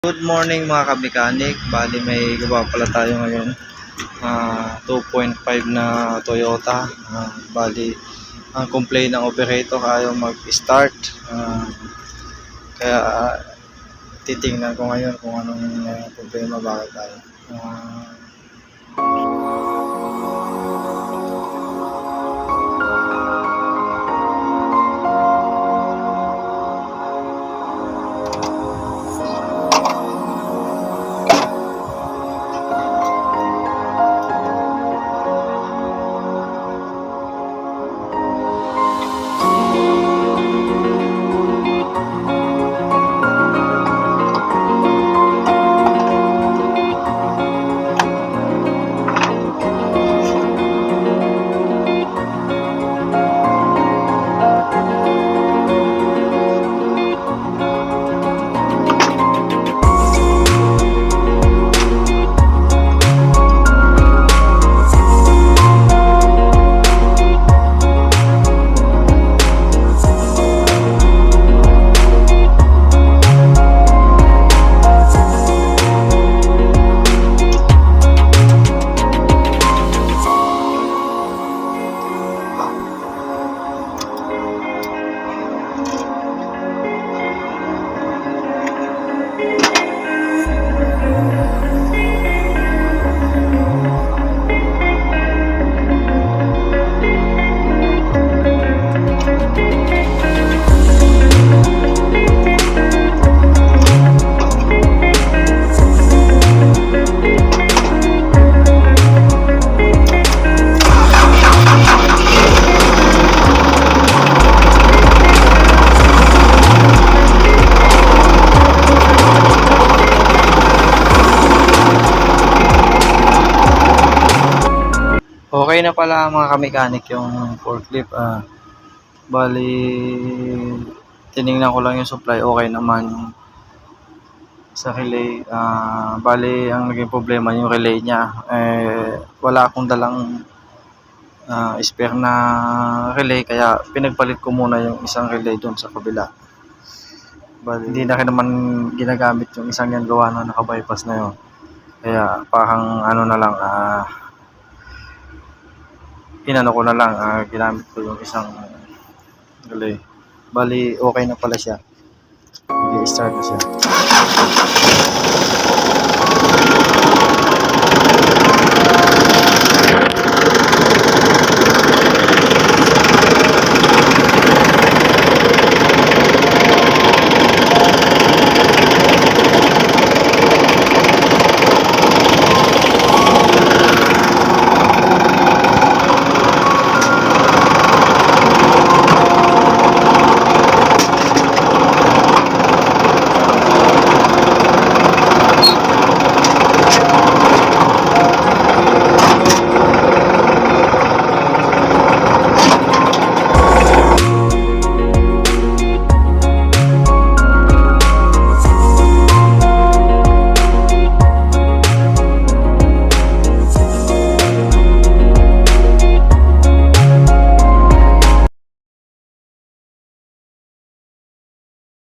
Good morning mga kamekanik. Bali may gawa pala tayo ngayon. 2.5 na Toyota. Bali ang complaint ng operator ayaw mag-start. Kaya titingnan ko ngayon kung anong problema, bakit tayo. Okay na pala mga kamekanik yung forklift. Bali tiningnan ko lang yung supply, okay naman sa relay. Bali ang naging problema yung relay niya. Wala akong dalang spare na relay, kaya pinagpalit ko muna yung isang relay doon sa kabila. Bali hindi na naman ginagamit yung isang yan, gawa na naka-bypass na yun. Kaya parang ano na lang, inano ko na lang, ginamit ko yung isang relay. Bali okay na pala siya, i-start na siya.